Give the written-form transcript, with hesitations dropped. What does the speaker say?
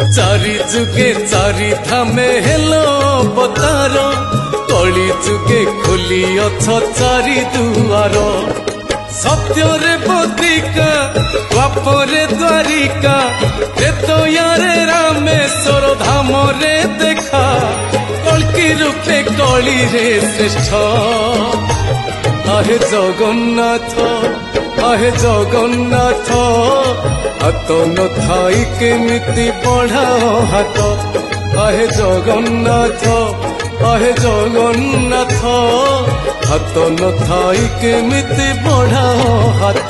चारि जुगे चारि धामे हेलो अवतार कली जुगे खोली अथ चारि दुआर सत्ୟରେ बद्रिका द्वापरे द्वारिका त्रेतयारे रामेश्वर धाम रे देखा कल्कि रूपे कली रे श्रेष्ठ आहे जगन्नाथ आहे जगन्नाथ हाथ न थाई केमिति बढ़ाओ हाथ आहे जगन्नाथ आहे जगन्नाथ हाथ न थाई केमिति बढ़ाओ हाथ।